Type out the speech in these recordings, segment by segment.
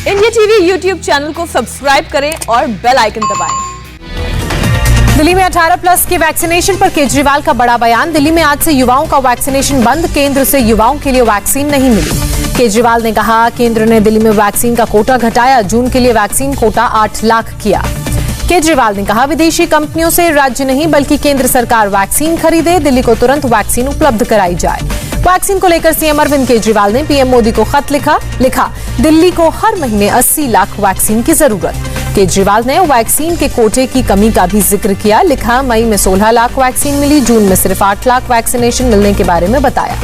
India TV YouTube channel को subscribe करें और बेल आइकन दबाएं। दिल्ली में 18 प्लस के वैक्सीनेशन पर केजरीवाल का बड़ा बयान। दिल्ली में आज से युवाओं का वैक्सीनेशन बंद। केंद्र से युवाओं के लिए वैक्सीन नहीं मिली। केजरीवाल ने कहा, केंद्र ने दिल्ली में वैक्सीन का कोटा घटाया। जून के लिए वैक्सीन कोटा 8 लाख किया। केजरीवाल ने कहा, विदेशी कंपनियों से राज्य नहीं बल्कि केंद्र सरकार वैक्सीन खरीदे। दिल्ली को तुरंत वैक्सीन उपलब्ध कराई जाए। वैक्सीन को लेकर सीएम अरविंद केजरीवाल ने पीएम मोदी को खत लिखा दिल्ली को हर महीने 80 लाख वैक्सीन की जरूरत। केजरीवाल ने वैक्सीन के कोटे की कमी का भी जिक्र किया। लिखा, मई में 16 लाख वैक्सीन मिली, जून में सिर्फ 8 लाख वैक्सीनेशन मिलने के बारे में बताया।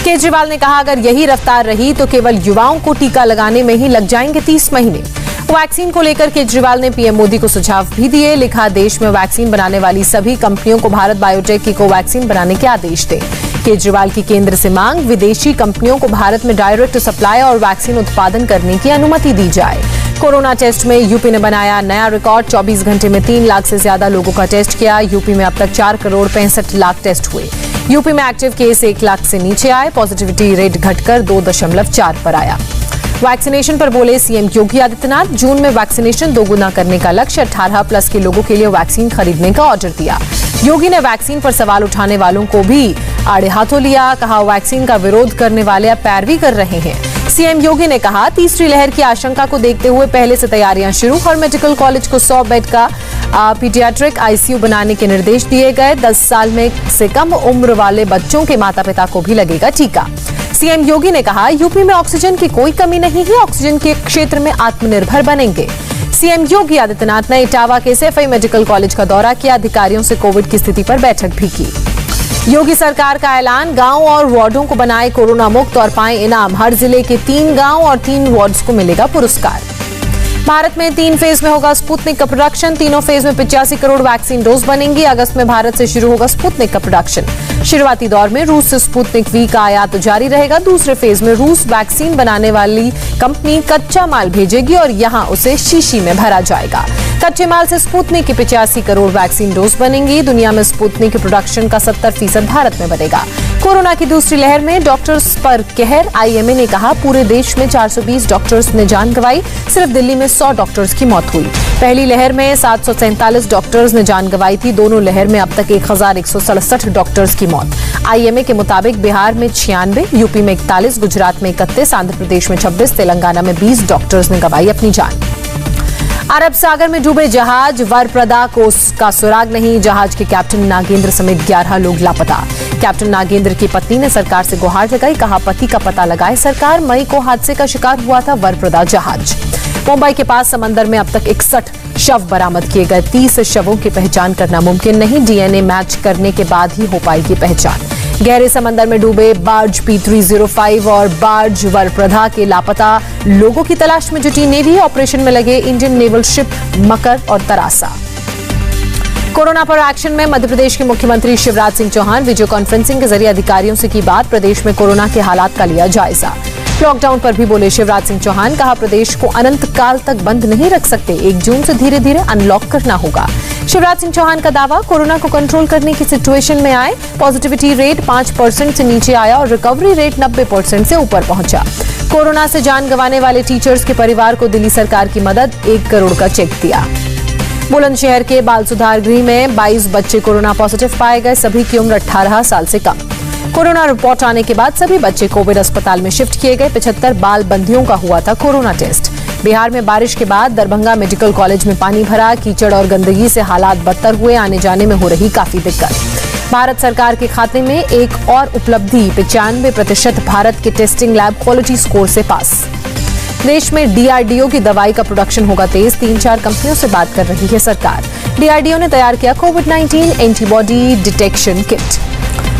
केजरीवाल ने कहा, अगर यही रफ्तार रही तो केवल युवाओं को टीका लगाने में ही लग जाएंगे 30 महीने। वैक्सीन को लेकर केजरीवाल ने पीएम मोदी को सुझाव भी दिए। लिखा, देश में वैक्सीन बनाने वाली सभी कंपनियों को भारत बायोटेक की कोवैक्सीन बनाने के आदेश दें। केजरीवाल की केंद्र से मांग, विदेशी कंपनियों को भारत में डायरेक्ट सप्लाई और वैक्सीन उत्पादन करने की अनुमति दी जाए। कोरोना टेस्ट में यूपी ने बनाया नया रिकॉर्ड। 24 घंटे में 3 लाख से ज्यादा लोगों का टेस्ट किया। यूपी में अब तक 4 करोड़ 65 लाख टेस्ट हुए। यूपी में एक्टिव केस 1 लाख से नीचे आए। पॉजिटिविटी रेट घटकर 2.4 पर आया। वैक्सीनेशन पर बोले सीएम योगी आदित्यनाथ, जून में वैक्सीनेशन दोगुना करने का लक्ष्य। 18 प्लस के लोगों के लिए वैक्सीन खरीदने का ऑर्डर दिया। योगी ने वैक्सीन पर सवाल उठाने वालों को भी आड़े हाथों लिया। कहा, वैक्सीन का विरोध करने वाले अब पैरवी कर रहे हैं। सीएम योगी ने कहा, तीसरी लहर की आशंका को देखते हुए पहले से तैयारियां शुरू। हर मेडिकल कॉलेज को 100 बेड का पीडियाट्रिक आईसीयू बनाने के निर्देश दिए गए। 10 साल में से कम उम्र वाले बच्चों के माता पिता को भी लगेगा टीका। सीएम योगी ने कहा, यूपी में ऑक्सीजन की कोई कमी नहीं है। ऑक्सीजन के क्षेत्र में आत्मनिर्भर बनेंगे। सीएम योगी आदित्यनाथ ने इटावा के सैफई मेडिकल कॉलेज का दौरा किया। अधिकारियों से कोविड की स्थिति पर बैठक भी की। योगी सरकार का ऐलान, गांव और वार्डों को बनाए कोरोना मुक्त और पाए इनाम। हर जिले के 3 गांव और 3 वार्ड्स को मिलेगा पुरस्कार। भारत में 3 फेज में होगा स्पुतनिक का प्रोडक्शन। तीनों फेज में 85 करोड़ वैक्सीन डोज बनेंगी। अगस्त में भारत से शुरू होगा स्पुतनिक का प्रोडक्शन। शुरुआती दौर में रूस से स्पुतनिक वी का आयात जारी रहेगा। दूसरे फेज में रूस वैक्सीन बनाने वाली कंपनी कच्चा माल भेजेगी और यहां उसे शीशी में भरा जाएगा। कच्चे माल से स्पुतनिक की 85 करोड़ वैक्सीन डोज बनेंगी। दुनिया में स्पुतनिक के प्रोडक्शन का 70% भारत में बनेगा। कोरोना की दूसरी लहर में डॉक्टर्स पर कहर। आईएमए ने कहा, पूरे देश में 420 डॉक्टर्स ने जान गंवाई। सिर्फ दिल्ली में 100 डॉक्टर्स की मौत हुई। पहली लहर में 747 डॉक्टर्स ने जान गंवाई थी। दोनों लहर में अब तक 1167 डॉक्टर्स की मौत। आईएमए के मुताबिक बिहार में 96, यूपी में 41, गुजरात में 31, आंध्र प्रदेश में 26, तेलंगाना में 20 डॉक्टर्स ने गंवाई अपनी जान। अरब सागर में डूबे जहाज वरप्रदा का सुराग नहीं। जहाज के कैप्टन नागेंद्र समेत 11 लोग लापता। कैप्टन नागेंद्र की पत्नी ने सरकार से गुहार लगाई। कहा, पति का पता लगाए सरकार। मई को हादसे का शिकार हुआ था वरप्रदा जहाज। मुंबई के पास समंदर में अब तक 61 शव बरामद किए गए। 30 शवों की पहचान करना मुमकिन नहीं। डीएनए मैच करने के बाद ही हो पाएगी पहचान। गहरे समंदर में डूबे बार्ज P305 और बार्ज वरप्रदा के लापता लोगों की तलाश में जुटी नेवी। ऑपरेशन में लगे इंडियन नेवल शिप मकर और तरासा। कोरोना पर एक्शन में मध्य प्रदेश के मुख्यमंत्री शिवराज सिंह चौहान वीडियो कॉन्फ्रेंसिंग के जरिए अधिकारियों से की बात। प्रदेश में कोरोना के हालात का लिया जायजा। लॉकडाउन पर भी बोले शिवराज सिंह चौहान। कहा, प्रदेश को अनंत काल तक बंद नहीं रख सकते। 1 जून से धीरे धीरे अनलॉक करना होगा। शिवराज सिंह चौहान का दावा, कोरोना को कंट्रोल करने की सिचुएशन में आए। पॉजिटिविटी रेट 5% से नीचे आया और रिकवरी रेट 90% से ऊपर पहुंचा। कोरोना से जान गंवाने वाले टीचर्स के परिवार को दिल्ली सरकार की मदद, 1 करोड़ का चेक दिया। बुलंदशहर के बाल सुधार गृह में 22 बच्चे कोरोना पॉजिटिव पाए गए। सभी की उम्र 18 साल से कम। कोरोना रिपोर्ट आने के बाद सभी बच्चे कोविड अस्पताल में शिफ्ट किए गए। 75 बाल बंदियों का हुआ था कोरोना टेस्ट। बिहार में बारिश के बाद दरभंगा मेडिकल कॉलेज में पानी भरा। कीचड़ और गंदगी से हालात बदतर हुए। आने जाने में हो रही काफी दिक्कत। भारत सरकार के खाते में एक और उपलब्धि, 95% भारत के टेस्टिंग लैब क्वालिटी स्कोर से पास। देश में डीआरडीओ की दवाई का प्रोडक्शन होगा तेज। 3-4 कंपनियों से बात कर रही है सरकार। डीआरडीओ ने तैयार किया कोविड-19 antibody detection kit.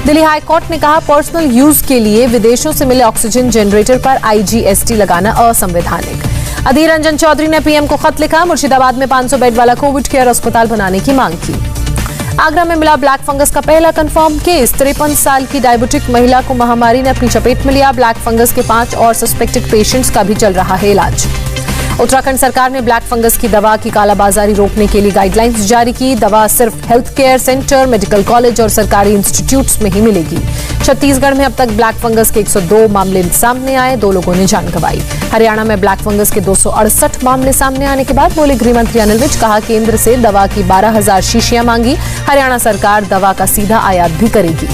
Delhi high court ने कहा, पर्सनल यूज के लिए विदेशों से मिले ऑक्सीजन जनरेटर पर आईजीएसटी लगाना असंवैधानिक। अधीर रंजन चौधरी ने पीएम को खत लिखा। मुर्शिदाबाद में 500 बेड वाला कोविड केयर अस्पताल बनाने की मांग की। आगरा में मिला ब्लैक फंगस का पहला कंफर्म केस। 53 साल की डायबिटिक महिला को महामारी ने अपनी चपेट में लिया। ब्लैक फंगस के 5 और सस्पेक्टेड पेशेंट्स का भी चल रहा है इलाज। उत्तराखंड सरकार ने ब्लैक फंगस की दवा की कालाबाजारी रोकने के लिए गाइडलाइंस जारी की। दवा सिर्फ health care centre, medical college और सरकारी इंस्टीट्यूट्स में ही मिलेगी। छत्तीसगढ़ में अब तक ब्लैक फंगस के 102 मामले सामने आए, 2 लोगों ने जान गंवाई। हरियाणा में ब्लैक फंगस के 268 मामले सामने आने के बाद बोले गृह मंत्री अनिल विज, कहा केंद्र से दवा की 12,000 शीशियां मांगी। हरियाणा सरकार दवा का सीधा आयात भी करेगी।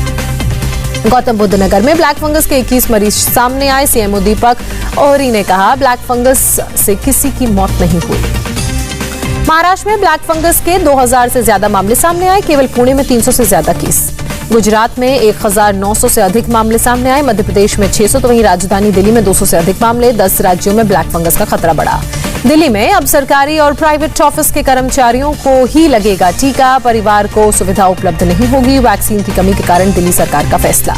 गौतम बुद्ध नगर में ब्लैक फंगस के 21 मरीज सामने आए। सीएमओ दीपक ओहरी ने कहा ब्लैक फंगस से किसी की मौत नहीं हुई। महाराष्ट्र में ब्लैक फंगस के 2000 से ज्यादा मामले सामने आए, केवल पुणे में 300 से ज्यादा केस। गुजरात में 1900 से अधिक मामले सामने आए, मध्य प्रदेश में 600 तो वहीं राजधानी दिल्ली में 200 से अधिक मामले। 10 राज्यों में ब्लैक फंगस का खतरा बढ़ा। दिल्ली में अब सरकारी और प्राइवेट ऑफिस के कर्मचारियों को ही लगेगा टीका, परिवार को सुविधा उपलब्ध नहीं होगी। वैक्सीन की कमी के कारण दिल्ली सरकार का फैसला।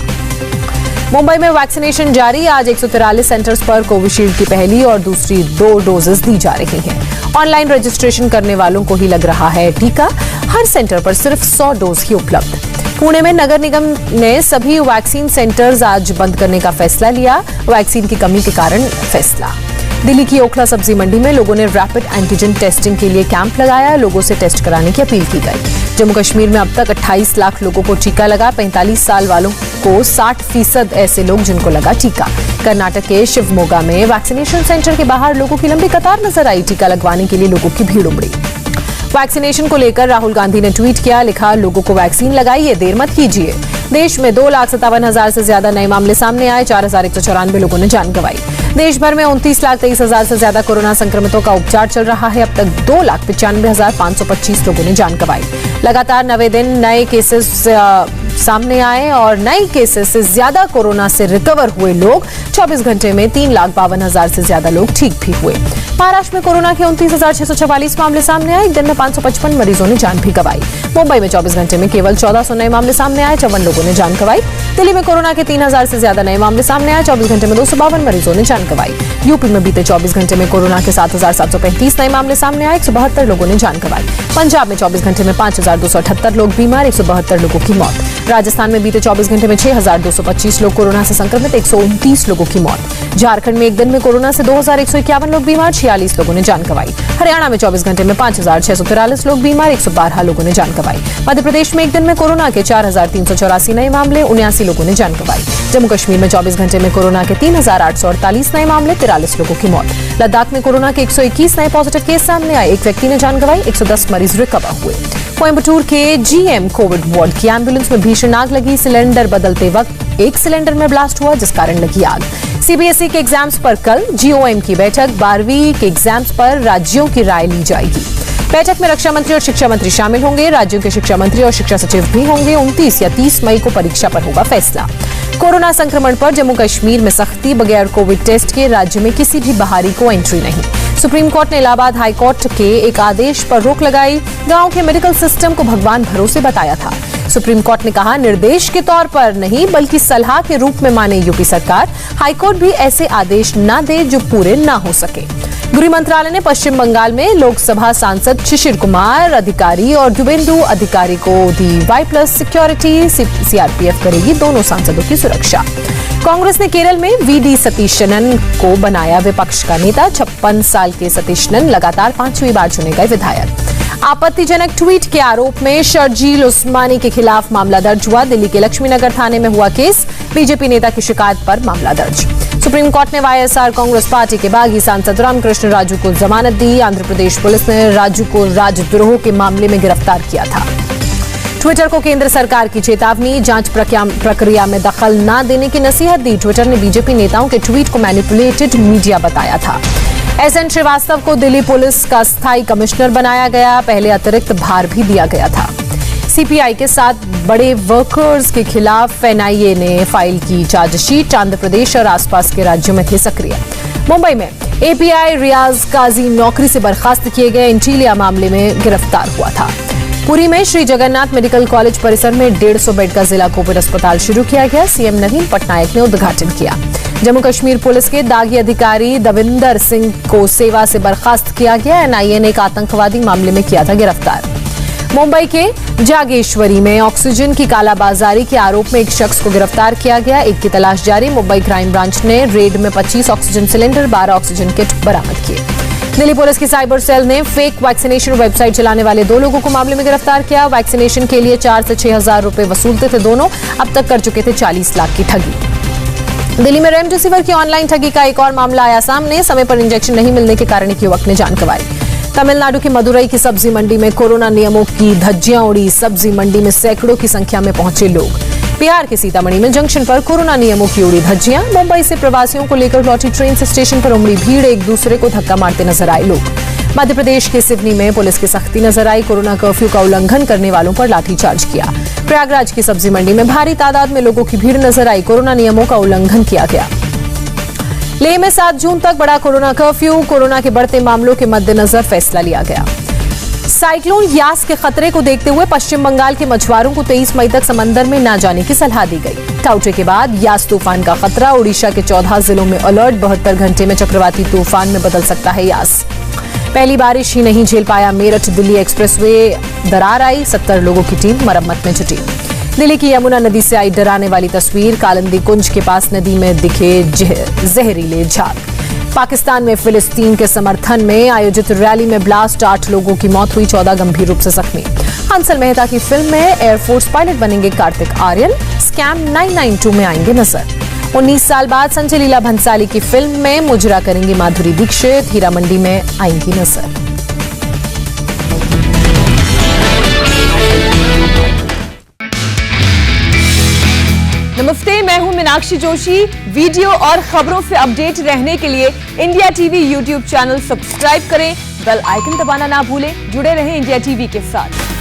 मुंबई में वैक्सीनेशन जारी, आज 143 सेंटर्स पर कोविशील्ड की पहली और दूसरी 2 डोजेस दी जा रही हैं। ऑनलाइन रजिस्ट्रेशन करने वालों को ही लग रहा है टीका, हर सेंटर पर सिर्फ 100 डोज ही उपलब्ध। पुणे में नगर निगम ने सभी वैक्सीन सेंटर्स आज बंद करने का फैसला लिया, वैक्सीन की कमी के कारण फैसला। दिल्ली की ओखला सब्जी मंडी में लोगों ने रैपिड एंटीजन टेस्टिंग के लिए कैंप लगाया, लोगों से टेस्ट कराने की अपील की गई। जम्मू कश्मीर में अब तक 28 लाख लोगों को टीका लगा, 45 साल वालों को 60% ऐसे लोग जिनको लगा टीका। कर्नाटक के शिवमोगा में वैक्सीनेशन सेंटर के बाहर लोगों की लंबी कतार नजर आई, टीका लगवाने के लिए लोगों की भीड़ उमड़ी। वैक्सीनेशन को लेकर राहुल गांधी ने ट्वीट किया, लिखा लोगों को वैक्सीन लगाइए, देर मत कीजिए। देश में 2,57,000 से ज्यादा नए मामले सामने आए, 4,194 लोगों ने जान गंवाई। देश भर में 29,23,000 से ज्यादा कोरोना संक्रमितों का उपचार चल रहा है, अब तक 2,95,525 लोगों ने जान गंवाई। लगातार 9वें दिन नए केसेस सामने आए और नए केसेस से ज्यादा कोरोना से रिकवर हुए लोग 24 घंटे में 3,52,000 से ज्यादा लोग ठीक भी हुए। महाराष्ट्र में कोरोना के 29,644 मामले सामने आए, एक दिन में 555 मरीजों ने जान भी गंवाई। मुंबई में 24 घंटे में केवल 1400 नए मामले सामने आए, 54 लोगों ने जान गंवाई। दिल्ली में कोरोना के 3,000 से ज्यादा नए मामले सामने आए, 24 घंटे में 252 मरीजों ने जान गंवाई। यूपी में बीते 24 घंटे में कोरोना के 7,735 नए मामले सामने आए, 172 लोगों ने जान गंवाई। पंजाब में 24 घंटे में 5,278 लोग बीमार, 172 लोगों की मौत। राजस्थान में बीते 24 घंटे में 6,225 लोग कोरोना से संक्रमित, 129 लोगों की मौत। झारखंड में एक दिन में कोरोना से 2,151 लोग बीमार, 46 लोगों ने जान गंवाई। हरियाणा में 24 घंटे में 5,643 लोग बीमार, 112 लोगों ने जान गंवाई। मध्य प्रदेश में एक दिन में कोरोना के 4,384 नए मामले, 79 लोगों ने जान गंवाई। जम्मू कश्मीर में 24 घंटे में कोरोना के 3,848 नए मामले, 43 लोगों की मौत। लद्दाख में कोरोना के 121 नए पॉजिटिव केस सामने आए, एक व्यक्ति ने जान गंवाई, 110 मरीज रिकवर हुए। कोयंबटूर के जीएम कोविड वार्ड की एम्बुलेंस में भीषण आग लगी, सिलेंडर बदलते वक्त एक सिलेंडर में ब्लास्ट हुआ, जिस कारण लगी आग। सीबीएसई के एग्जाम्स पर कल जीओएम की बैठक, 12वीं के एग्जाम्स पर राज्यों की राय ली जाएगी। बैठक में रक्षा मंत्री और शिक्षा मंत्री शामिल होंगे, राज्यों के शिक्षा मंत्री और शिक्षा सचिव भी होंगे। 29 या 30 मई को परीक्षा पर होगा फैसला। कोरोना संक्रमण पर जम्मू कश्मीर में सख्ती, बगैर कोविड टेस्ट के राज्य में किसी भी बाहरी को एंट्री नहीं। सुप्रीम कोर्ट ने इलाहाबाद हाई कोर्ट के एक आदेश पर रोक लगाई, गांव के मेडिकल सिस्टम को भगवान भरोसे बताया था। सुप्रीम कोर्ट ने कहा निर्देश के तौर पर नहीं बल्कि सलाह के रूप में माने यूपी सरकार, हाईकोर्ट भी ऐसे आदेश न दे जो पूरे न हो सके। गृह मंत्रालय ने पश्चिम बंगाल में लोकसभा सांसद शिशिर कुमार अधिकारी और दुबेंदु अधिकारी को दी Y+ सिक्योरिटी, सीआरपीएफ करेगी दोनों सांसदों की सुरक्षा। कांग्रेस ने केरल में वीडी सतीशनन को बनाया विपक्ष का नेता, 56 साल के सतीशनन लगातार 5वीं बार चुने गए विधायक। आपत्तिजनक ट्वीट के आरोप में शर्जील उस्मानी के खिलाफ मामला दर्ज हुआ, दिल्ली के लक्ष्मीनगर थाने में हुआ केस, बीजेपी नेता की शिकायत पर मामला दर्ज। सुप्रीम कोर्ट ने वाईएसआर कांग्रेस पार्टी के बागी सांसद रामकृष्ण राजू को जमानत दी, आंध्र प्रदेश पुलिस ने राजू को राजद्रोह के मामले में गिरफ्तार किया था। ट्विटर को केंद्र सरकार की चेतावनी, जांच प्रक्रिया में दखल न देने की नसीहत दी। ट्विटर ने बीजेपी नेताओं के ट्वीट को मैनिपुलेटेड मीडिया बताया था। एसएन श्रीवास्तव को दिल्ली पुलिस का स्थायी कमिश्नर बनाया गया, पहले अतिरिक्त भार भी दिया गया था। सीपीआई के 7 बड़े वर्कर्स के खिलाफ एनआईए ने फाइल की चार्जशीट, आंध्र प्रदेश और आसपास के राज्यों में थे सक्रिय। मुंबई में एपीआई रियाज काजी नौकरी से बर्खास्त किए गए, इंटीलिया मामले में गिरफ्तार हुआ था। पुरी में श्री जगन्नाथ मेडिकल कॉलेज परिसर में 150 बेड का जिला कोविड अस्पताल शुरू किया गया, सीएम नवीन पटनायक ने उद्घाटन किया। जम्मू कश्मीर पुलिस के दागी अधिकारी दविंदर सिंह को सेवा से बर्खास्त किया गया, एनआईए ने एक आतंकवादी मामले में किया था गिरफ्तार। मुंबई के जागेश्वरी में ऑक्सीजन की कालाबाजारी के आरोप में एक शख्स को गिरफ्तार किया गया, एक की तलाश जारी। मुंबई क्राइम ब्रांच ने रेड में 25 ऑक्सीजन सिलेंडर, 12 ऑक्सीजन किट बरामद किए। दिल्ली पुलिस की साइबर सेल ने फेक वैक्सीनेशन वेबसाइट चलाने वाले 2 लोगों को मामले में गिरफ्तार किया। वैक्सीनेशन के लिए 4 से 6 हजार रुपए वसूलते थे दोनों। अब तक कर चुके थे 40 लाख की ठगी। दिल्ली में रेमडेसिविर की ऑनलाइन ठगी का एक और मामला आया सामने। समय पर इंजेक्शन नहीं मिलने के कारण एक युवक ने जान गंवाई। तमिलनाडु की मदुरई की सब्जी मंडी में कोरोना नियमों की धज्जियां उड़ी। सब्जी मंडी में सैकड़ों की संख्या में पहुंचे लोग। बिहार के सीतामढ़ी में जंक्शन पर कोरोना नियमों की उड़ी धज्जियां। मुंबई से प्रवासियों को लेकर लौटी ट्रेन से स्टेशन पर उमड़ी भीड़। एक दूसरे को धक्का मारते नजर आए लोग। मध्य प्रदेश के सिवनी में पुलिस की सख्ती नजर आई। कोरोना कर्फ्यू का उल्लंघन करने वालों पर लाठीचार्ज किया। प्रयागराज की सब्जी मंडी में भारी तादाद में लोगों की भीड़ नजर आई। कोरोना नियमों का उल्लंघन किया गया। लेह में 7 जून तक बड़ा कोरोना कर्फ्यू। कोरोना के बढ़ते मामलों के मद्देनजर फैसला लिया गया। साइक्लोन यास के खतरे को देखते हुए पश्चिम बंगाल के मछुआरों को 23 मई तक समंदर में न जाने की सलाह दी गई। टाउटे के बाद यास तूफान का खतरा। ओडिशा के 14 जिलों में अलर्ट। 72 घंटे में चक्रवाती तूफान में बदल सकता है यास। पहली बारिश ही नहीं झेल पाया मेरठ दिल्ली एक्सप्रेसवे। दरार आई। 70 लोगों की टीम मरम्मत में जुटी। दिल्ली की यमुना नदी से आई डराने वाली तस्वीर। कालिंदी कुंज के पास नदी में दिखे जहरीले झाग। पाकिस्तान में फिलिस्तीन के समर्थन में आयोजित रैली में ब्लास्ट। 8 लोगों की मौत हुई। 14 गंभीर रूप से जख्मी। हंसल मेहता की फिल्म में एयरफोर्स पायलट बनेंगे कार्तिक आर्यन। स्कैम 992 में आएंगे नजर। 19 साल बाद संजय लीला भंसाली की फिल्म में मुजरा करेंगी माधुरी दीक्षित। हीरा मंडी में आएंगी नजर। नमस्ते, मैं हूं मीनाक्षी जोशी। वीडियो और खबरों से अपडेट रहने के लिए India TV YouTube channel subscribe करें। बेल आइकन दबाना ना भूलें। जुड़े रहें इंडिया टीवी के साथ।